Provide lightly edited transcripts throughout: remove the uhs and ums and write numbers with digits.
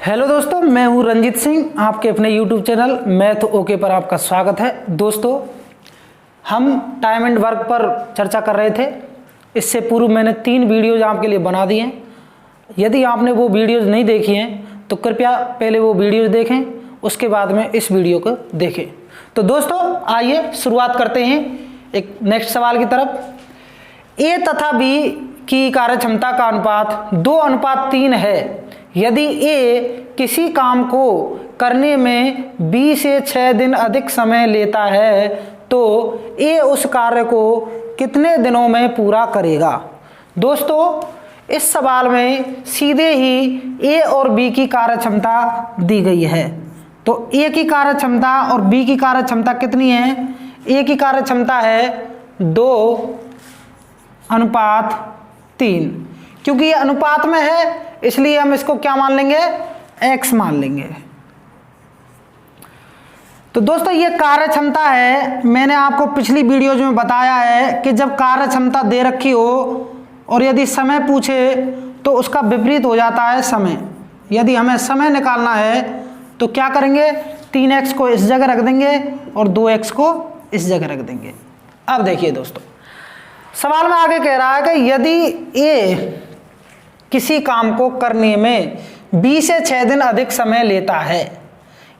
Hello दोस्तों, मैं हूं रंजीत सिंह। आपके अपने यूट्यूब चैनल मैथ ओके पर आपका स्वागत है। दोस्तों, हम टाइम एंड वर्क पर चर्चा कर रहे थे। इससे पूर्व मैंने 3 वीडियोज आपके लिए बना दिए हैं। यदि आपने वो वीडियोज नहीं देखी हैं तो कृपया पहले वो वीडियोज देखें, उसके बाद में इस वीडियो को देखें। तो दोस्तों, आइए शुरुआत करते हैं एक नेक्स्ट सवाल की तरफ। ए तथा बी की कार्यक्षमता का अनुपात 2:3 है। यदि ए किसी काम को करने में बी से 6 दिन अधिक समय लेता है तो ए उस कार्य को कितने दिनों में पूरा करेगा। दोस्तों, इस सवाल में सीधे ही ए और बी की कार्यक्षमता दी गई है। तो ए की कार्यक्षमता और बी की कार्यक्षमता कितनी है? ए की कार्यक्षमता है 2:3। क्योंकि ये अनुपात में है इसलिए हम इसको क्या मान लेंगे? x मान लेंगे। तो दोस्तों, ये कार्यक्षमता है। मैंने आपको पिछली वीडियोज में बताया है कि जब कार्यक्षमता दे रखी हो और यदि समय पूछे तो उसका विपरीत हो जाता है समय। यदि हमें समय निकालना है तो क्या करेंगे? 3x को इस जगह रख देंगे और 2x को इस जगह रख देंगे। अब देखिए दोस्तों, सवाल में आगे कह रहा है कि यदि ए किसी काम को करने में बी से 6 दिन अधिक समय लेता है,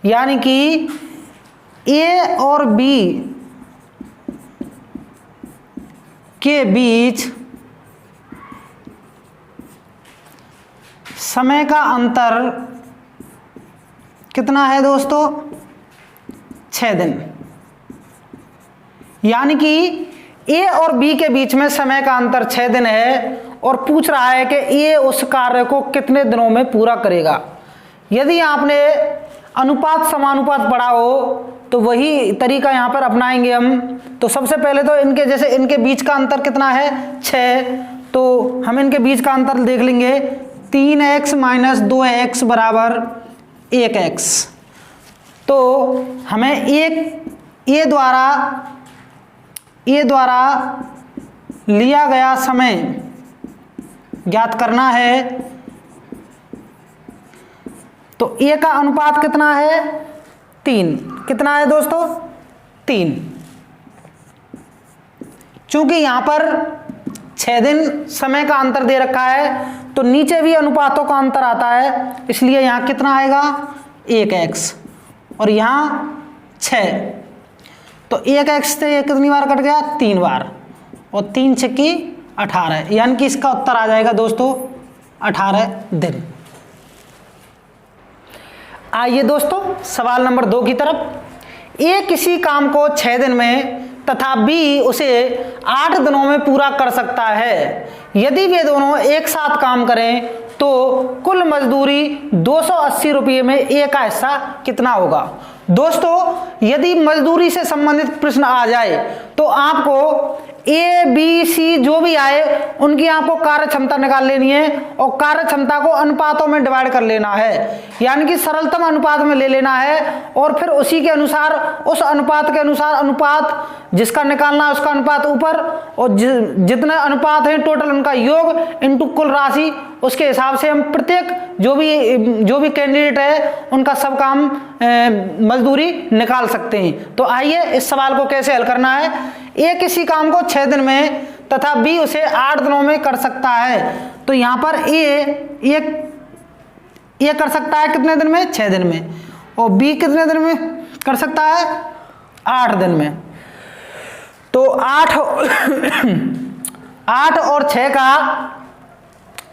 यानी कि ए और बी के बीच समय का अंतर कितना है दोस्तों? 6 दिन। यानी कि ए और बी के बीच में समय का अंतर 6 दिन है और पूछ रहा है कि ए उस कार्य को कितने दिनों में पूरा करेगा। यदि आपने अनुपात समानुपात पढ़ा हो तो वही तरीका यहाँ पर अपनाएंगे हम। तो सबसे पहले तो इनके जैसे इनके बीच का अंतर कितना है? 6। तो हम इनके बीच का अंतर देख लेंगे। 3x - 2x बराबर 1x। तो हमें ए द्वारा लिया गया समय ज्ञात करना है। तो ए का अनुपात कितना है? 3। कितना है दोस्तों? 3। चूंकि यहां पर 6 दिन समय का अंतर दे रखा है तो नीचे भी अनुपातों का अंतर आता है, इसलिए यहां कितना आएगा? 1x और यहां 6। तो 1x से कितनी बार कट गया? 3 बार। और 3 छक्की 18, यानी कि इसका उत्तर आ जाएगा दोस्तों 18 दिन। आइए दोस्तों सवाल नंबर 2 की तरफ। ए किसी काम को 6 दिन में तथा बी उसे 8 दिनों में पूरा कर सकता है। यदि वे दोनों एक साथ काम करें तो कुल मजदूरी 280 रुपये में ए का हिस्सा कितना होगा। दोस्तों, यदि मजदूरी से संबंधित प्रश्न आ जाए तो आपको ए बी सी जो भी आए उनकी आपको कार्य क्षमता निकाल लेनी है और कार्य क्षमता को अनुपातों में डिवाइड कर लेना है, यानी कि सरलतम अनुपात में ले लेना है और फिर उसी के अनुसार उस अनुपात के अनुसार अनुपात जिसका निकालना है उसका अनुपात ऊपर और जितने अनुपात हैं टोटल उनका योग इनटू कुल राशि, उसके हिसाब से हम प्रत्येक जो भी कैंडिडेट है उनका सब काम मजदूरी निकाल सकते हैं। तो आइए इस सवाल को कैसे हल करना है। ए किसी काम को 6 दिन में तथा बी उसे 8 दिनों में कर सकता है। तो यहां पर ए कर सकता है कितने दिन में? 6 दिन में। और बी कितने दिन में कर सकता है? 8 दिन में। तो 8 और 6 का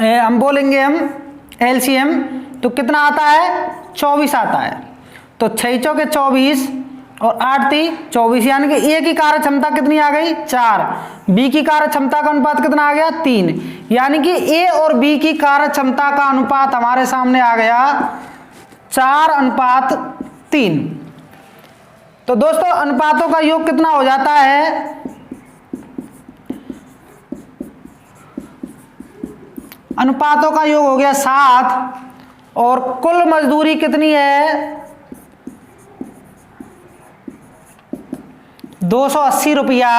हम बोलेंगे एलसीएम, तो कितना आता है? 24 आता है। तो 6 चौके 24 और 8 3 24, यानी कि ए की कार्य क्षमता कितनी आ गई? 4। बी की कार्य क्षमता का अनुपात कितना आ गया? 3। यानी कि ए और बी की कार्य क्षमता का अनुपात हमारे सामने आ गया 4:3। तो दोस्तों, अनुपातों का योग कितना हो जाता है? अनुपातों का योग हो गया 7 और कुल मजदूरी कितनी है? 280 रुपया।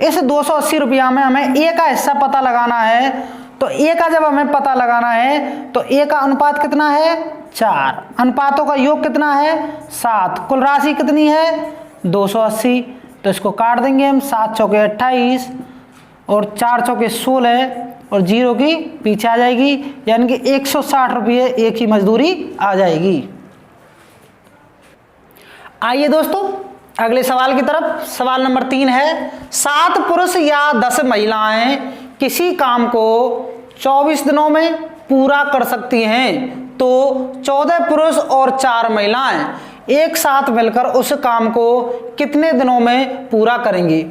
इस 280 रुपया में हमें ए का हिस्सा पता लगाना है तो ए का जब हमें पता लगाना है तो ए का अनुपात कितना है 4, अनुपातों का योग कितना है 7, कुल राशि कितनी है 280। तो इसको काट देंगे हम, 7 चौके 28 और 4 चौके 16 और 0 की पीछे आ जाएगी, यानी कि 160 रुपये एक ही मजदूरी आ जाएगी। आइए दोस्तों अगले सवाल की तरफ। सवाल नंबर 3 है 7 पुरुष या 10 महिलाएं किसी काम को 24 दिनों में पूरा कर सकती हैं तो 14 पुरुष और 4 महिलाएं एक साथ मिलकर उस काम को कितने दिनों में पूरा करेंगी।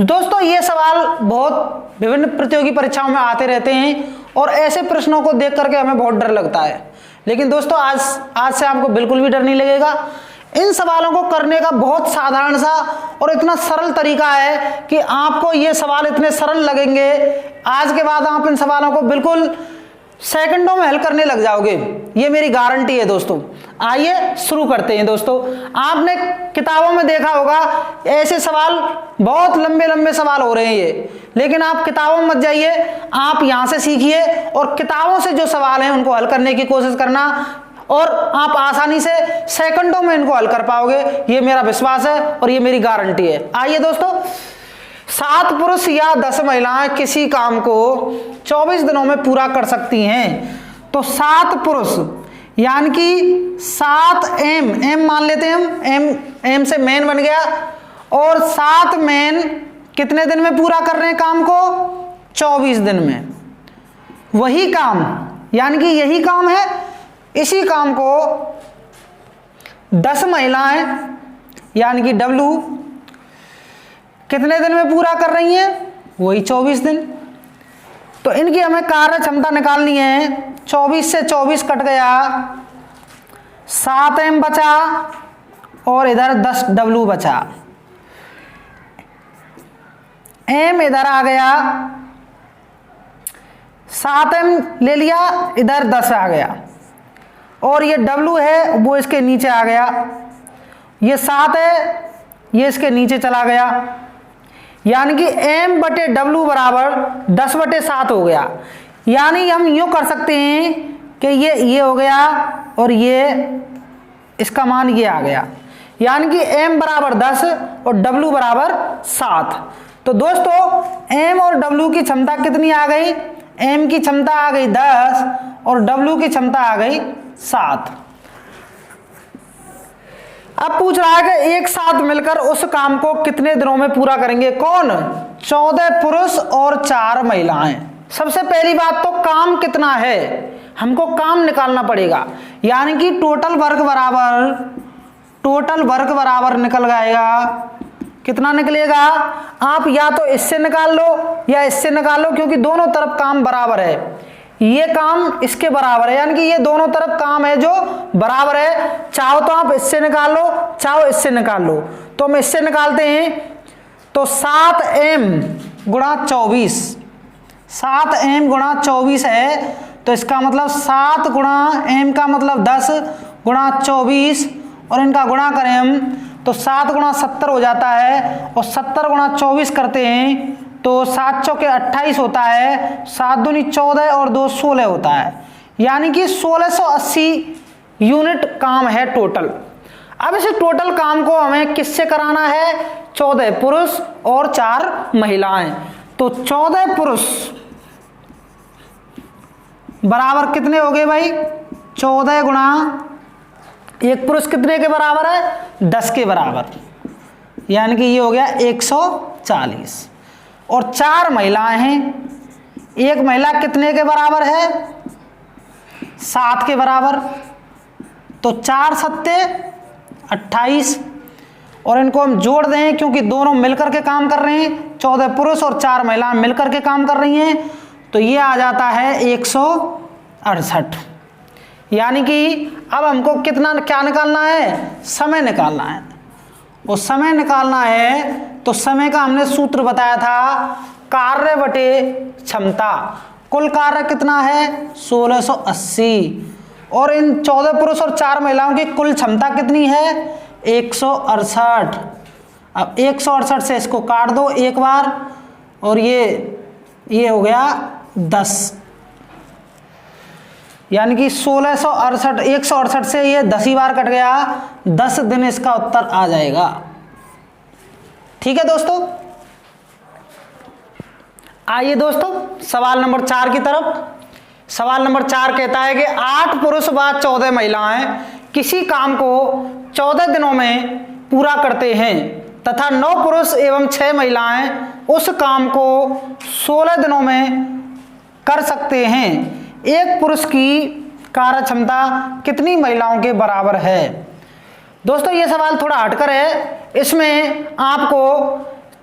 दोस्तों ये सवाल बहुत विभिन्न प्रतियोगी परीक्षाओं में आते रहते हैं और ऐसे प्रश्नों को देख करके हमें बहुत डर लगता है, लेकिन दोस्तों आज से आपको बिल्कुल भी डर नहीं लगेगा। इन सवालों को करने का बहुत साधारण सा और इतना सरल तरीका है कि आपको ये सवाल इतने सरल लगेंगे, आज के बाद आप इन सवालों को बिल्कुल सेकंडों में हल करने लग जाओगे, ये मेरी गारंटी है दोस्तों। आइए शुरू करते हैं। दोस्तों आपने किताबों में देखा होगा ऐसे सवाल, बहुत लंबे लंबे सवाल हो रहे हैं ये, लेकिन आप किताबों में मत जाइए, आप यहाँ से सीखिए और किताबों से जो सवाल हैं उनको हल करने की कोशिश करना और आप आसानी से सेकंडों में इनको हल कर पाओगे, ये मेरा विश्वास है और ये मेरी गारंटी है। आइए दोस्तों 7 पुरुष या 10 महिलाएं किसी काम को 24 दिनों में पूरा कर सकती हैं तो 7 पुरुष यानी कि 7 एम मान लेते हैं हम, एम से मैन बन गया, और 7 मैन कितने दिन में पूरा कर रहे हैं काम को 24 दिन में। वही काम यानी कि यही काम है, इसी काम को 10 महिलाएं यानी कि W कितने दिन में पूरा कर रही हैं, वही 24 दिन। तो इनकी हमें कार्य क्षमता निकालनी है। 24 से 24 कट गया, 7 M बचा और इधर 10 W बचा। M इधर आ गया, 7 M ले लिया, इधर 10 आ गया और ये W है वो इसके नीचे आ गया, ये 7 है ये इसके नीचे चला गया, यानी कि M बटे W बराबर 10 बटे 7 हो गया। यानी हम यूँ कर सकते हैं कि ये हो गया और ये इसका मान ये आ गया, यानी कि M बराबर 10 और W बराबर 7। तो दोस्तों M और W की क्षमता कितनी आ गई, M की क्षमता आ गई 10 और W की क्षमता आ गई 7। अब पूछ रहा है कि एक साथ मिलकर उस काम को कितने दिनों में पूरा करेंगे, कौन 14 पुरुष और 4 महिलाएं। सबसे पहली बात तो काम कितना है, हमको काम निकालना पड़ेगा, यानी कि टोटल वर्क बराबर निकल जाएगा। कितना निकलेगा, आप या तो इससे निकाल लो या इससे निकाल लो, क्योंकि दोनों तरफ काम बराबर है। ये काम इसके बराबर है, यानी कि ये दोनों तरफ काम है जो बराबर है। चाहो तो आप इससे निकाल लो, चाहो इससे निकाल लो। तो हम इससे निकालते हैं तो 7M गुणा 24, 7M गुणा 24 है, तो इसका मतलब 7 गुणा M का मतलब 10 गुणा 24 और इनका गुणा करें हम तो 7 गुणा 70 हो जाता है और 70 गुणा 24 करते हैं तो 7 चौके 28 होता है, 7 दूनी 14 और 2 16 होता है, यानी कि 1680 यूनिट काम है टोटल। अब इस टोटल काम को हमें किससे कराना है, 14 पुरुष और 4 महिलाएं। तो 14 पुरुष बराबर कितने हो गए भाई, 14 गुणा एक पुरुष कितने के बराबर है, 10 के बराबर, यानी कि ये हो गया 140। और 4 महिलाएं हैं, एक महिला कितने के बराबर है, 7 के बराबर। तो 4 सत्ते 28 और इनको हम जोड़ दें क्योंकि दोनों मिलकर के काम कर रहे हैं, 14 पुरुष और 4 महिलाएं मिलकर के काम कर रही हैं, तो ये आ जाता है 168। यानी कि अब हमको क्या निकालना है, समय निकालना है। और समय निकालना है तो समय का हमने सूत्र बताया था, कार्य बटे क्षमता। कुल कार्य कितना है 1680 और इन 14 पुरुष और 4 महिलाओं की कुल क्षमता कितनी है 168। अब 168 से इसको काट दो एक बार और ये हो गया 10, यानी कि 1668, 168 से ये 10 बार कट गया, 10 दिन इसका उत्तर आ जाएगा। ठीक है दोस्तों, आइए दोस्तों सवाल नंबर 4 की तरफ। सवाल नंबर 4 कहता है कि 8 पुरुष व 14 महिलाएं किसी काम को 14 दिनों में पूरा करते हैं तथा 9 पुरुष एवं 6 महिलाएं उस काम को 16 दिनों में कर सकते हैं। एक पुरुष की कार्य क्षमता कितनी महिलाओं के बराबर है। दोस्तों ये सवाल थोड़ा हटकर है, इसमें आपको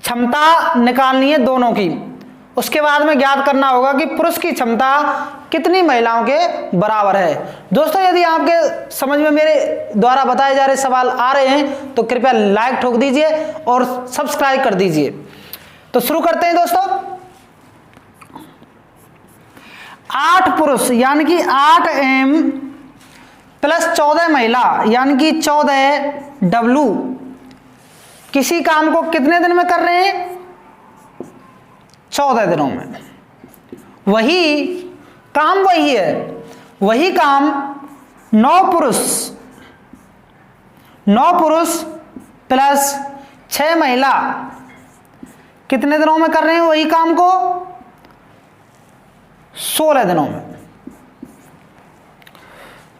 क्षमता निकालनी है दोनों की, उसके बाद में ज्ञात करना होगा कि पुरुष की क्षमता कितनी महिलाओं के बराबर है। दोस्तों यदि आपके समझ में मेरे द्वारा बताए जा रहे सवाल आ रहे हैं तो कृपया लाइक ठोक दीजिए और सब्सक्राइब कर दीजिए। तो शुरू करते हैं दोस्तों। 8 पुरुष यानी कि 8m प्लस 14 महिला यानी कि 14W किसी काम को कितने दिन में कर रहे हैं, 14 दिनों में। वही काम वही है, वही काम 9 पुरुष प्लस 6 महिला कितने दिनों में कर रहे हैं वही काम को, 16 दिनों में।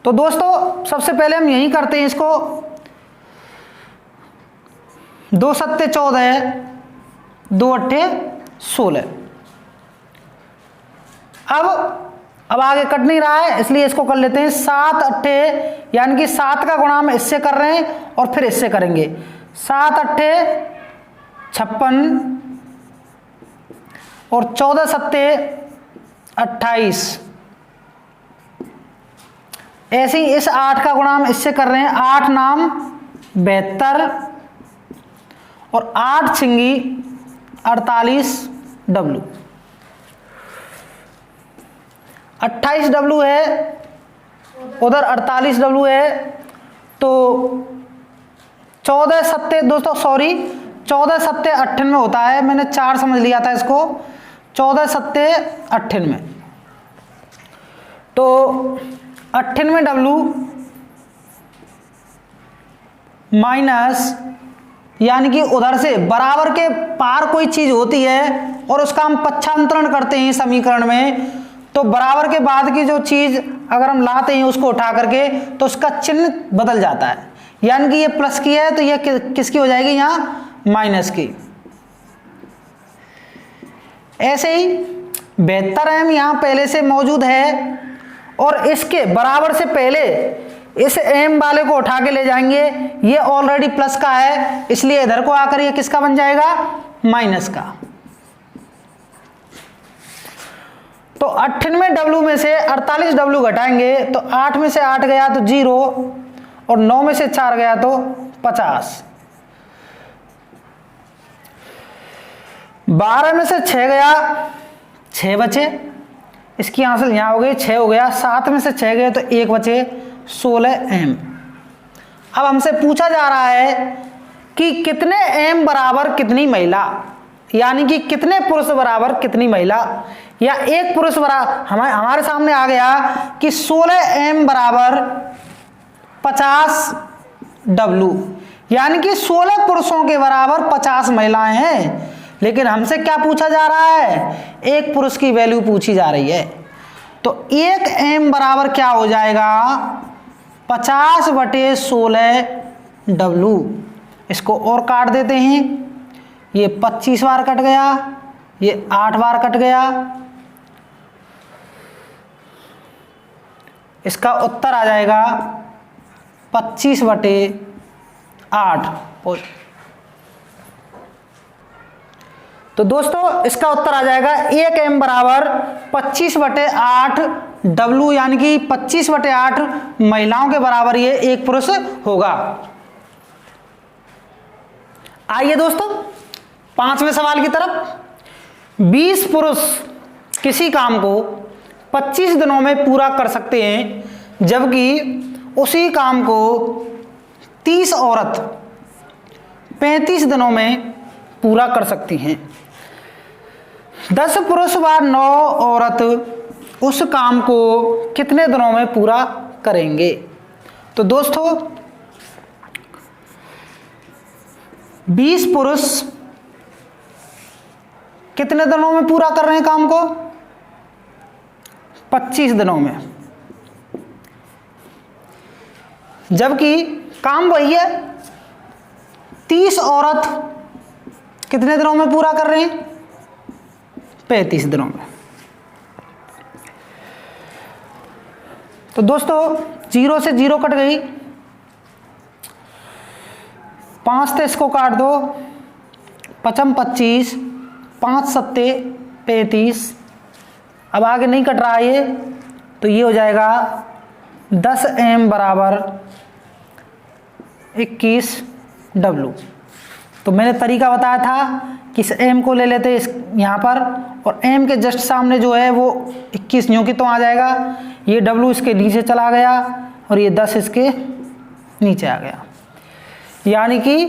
तो दोस्तों सबसे पहले हम यही करते हैं इसको, 2 सत्ते 14, 2 अट्ठे 16। अब आगे कट नहीं रहा है इसलिए इसको कर लेते हैं 7 अट्ठे, यानी कि 7 का गुणा हम इससे कर रहे हैं और फिर इससे करेंगे। 7 अट्ठे 56 और 14 सत्ते 28। ऐसे ही इस 8 का गुणा हम इससे कर रहे हैं, 8 नाम 72 और 8 छिंगी 48W। 28W है उधर 48W है, तो 14 सत्ते दोस्तों 14 सत्ते 98 होता है, मैंने 4 समझ लिया था इसको, 14 सत्ते 98। तो 98W माइनस, यानी कि उधर से बराबर के पार कोई चीज होती है और उसका हम पक्षांतरण करते हैं समीकरण में, तो बराबर के बाद की जो चीज अगर हम लाते हैं उसको उठा करके तो उसका चिन्ह बदल जाता है, यानी कि ये प्लस की है तो ये किसकी हो जाएगी, यहाँ माइनस की। ऐसे ही 72M यहाँ पहले से मौजूद है और इसके बराबर से पहले इस m वाले को उठा के ले जाएंगे, ये ऑलरेडी प्लस का है इसलिए इधर को आकर ये किसका बन जाएगा, माइनस का। तो 98W में से 48W घटाएंगे तो 8 में से 8 गया तो 0 और 9 में से 4 गया तो 50। 12 में से 6 गया, 6 बचे, इसकी हासिल यहाँ हो गई, 6 हो गया। 7 में से 6 गए तो 1 बचे, 16M। अब हमसे पूछा जा रहा है कि कितने M बराबर कितनी महिला, यानी कि कितने पुरुष बराबर कितनी महिला, या एक पुरुष बराबर हमारे सामने आ गया कि 16M बराबर 50W, यानी कि 16 पुरुषों के बराबर 50 महिलाएं हैं। लेकिन हमसे क्या पूछा जा रहा है, एक पुरुष की वैल्यू पूछी जा रही है। तो 1M बराबर क्या हो जाएगा, 50/16W। इसको और काट देते हैं, ये 25 बार कट गया, ये 8 बार कट गया। इसका उत्तर आ जाएगा 25/8। तो दोस्तों इसका उत्तर आ जाएगा 1M बराबर 25/8W, यानी कि 25/8 महिलाओं के बराबर ये एक पुरुष होगा। आइए दोस्तों 5वें सवाल की तरफ। 20 पुरुष किसी काम को 25 दिनों में पूरा कर सकते हैं, जबकि उसी काम को 30 औरत 35 दिनों में पूरा कर सकती हैं। 10 पुरुष व 9 औरत उस काम को कितने दिनों में पूरा करेंगे। तो दोस्तों 20 पुरुष कितने दिनों में पूरा कर रहे हैं काम को? 25 दिनों में। जबकि काम वही है, 30 औरत कितने दिनों में पूरा कर रहे हैं? 35 दिनों में। तो दोस्तों 0 से 0 कट गई, 5 से इसको काट दो, 5 25, 5 सत्ते 35। अब आगे नहीं कट रहा है ये, तो ये हो जाएगा 10m बराबर 21W। तो मैंने तरीका बताया था कि इस m को ले लेते इस यहाँ पर, और m के जस्ट सामने जो है वो 21 न्यों की तो आ जाएगा, ये W इसके नीचे चला गया और ये 10 इसके नीचे आ गया। यानी कि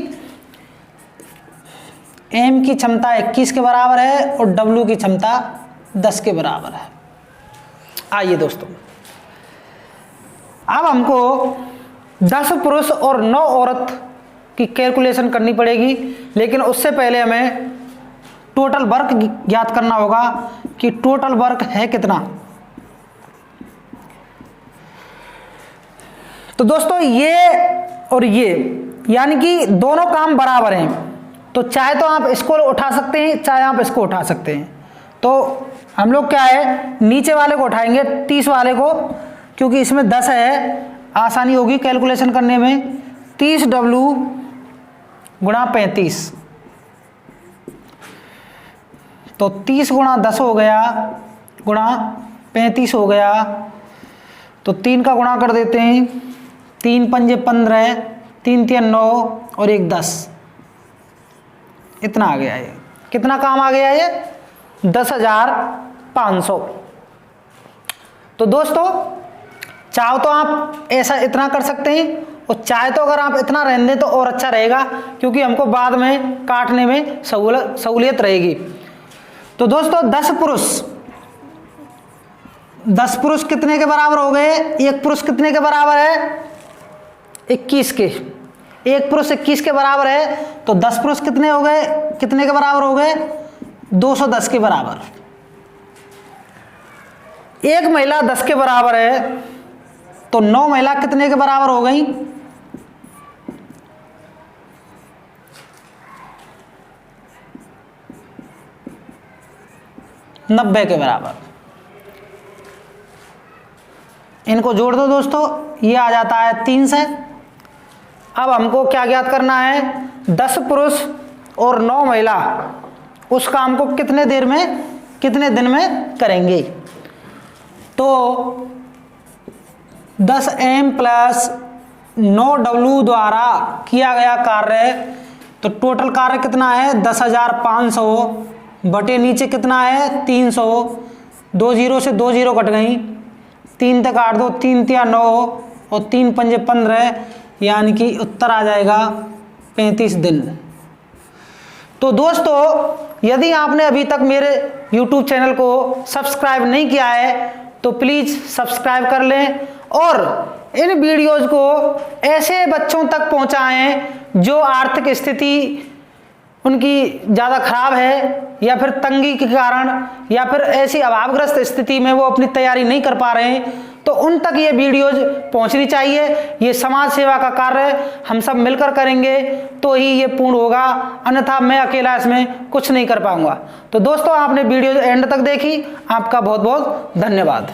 m की क्षमता 21 के बराबर है और W की क्षमता 10 के बराबर है। आइए दोस्तों, अब हमको 10 पुरुष और 9 औरत की कैलकुलेशन करनी पड़ेगी, लेकिन उससे पहले हमें टोटल वर्क ज्ञात करना होगा कि टोटल वर्क है कितना। तो दोस्तों ये और ये यानी कि दोनों काम बराबर हैं, तो चाहे तो आप इसको उठा सकते हैं, चाहे आप इसको उठा सकते हैं। तो हम लोग क्या है, नीचे वाले को उठाएंगे, 30 वाले को, क्योंकि इसमें 10 है, आसानी होगी कैलकुलेशन करने में। 30W गुणा 35, तो 30 गुणा 10 हो गया, गुणा 35 हो गया। तो 3 का गुणा कर देते हैं, 3 पंजे 15, 3 3 9 और 1 10। इतना आ गया ये। कितना काम आ गया ये? 10,500। तो दोस्तों चाहो तो आप ऐसा इतना कर सकते हैं, और चाहे तो अगर आप इतना रहने दें तो और अच्छा रहेगा, क्योंकि हमको बाद में काटने में सहूलियत रहेगी। तो दोस्तों 10 पुरुष कितने के बराबर हो गए? एक पुरुष कितने के बराबर है? 21 के। एक पुरुष 21 के बराबर है, तो 10 पुरुष कितने हो गए? कितने के बराबर हो गए? 210 के बराबर। एक महिला 10 के बराबर है, तो 9 महिला कितने के बराबर हो गई? 90 के बराबर। इनको जोड़ दो दोस्तों, ये आ जाता है 3 से। अब हमको क्या ज्ञात करना है? 10 पुरुष और 9 महिला उस काम को कितने दिन में करेंगे। तो 10m प्लस 9W द्वारा किया गया कार्य, तो टोटल कार्य कितना है? 10,500 बटे नीचे कितना है? 300। 2 0 से 2 0 कट गई, 3 तक काट दो, 3 3 9 और 3 पंजे 15, यानी कि उत्तर आ जाएगा 35 दिन। तो दोस्तों यदि आपने अभी तक मेरे YouTube चैनल को सब्सक्राइब नहीं किया है तो प्लीज़ सब्सक्राइब कर लें, और इन वीडियोज़ को ऐसे बच्चों तक पहुंचाएं जो आर्थिक स्थिति उनकी ज़्यादा खराब है, या फिर तंगी के कारण, या फिर ऐसी अभावग्रस्त स्थिति में वो अपनी तैयारी नहीं कर पा रहे हैं, तो उन तक ये वीडियोज पहुंचनी चाहिए। ये समाज सेवा का कार्य हम सब मिलकर करेंगे तो ही ये पूर्ण होगा, अन्यथा मैं अकेला इसमें कुछ नहीं कर पाऊंगा। तो दोस्तों आपने वीडियो एंड तक देखी, आपका बहुत बहुत धन्यवाद।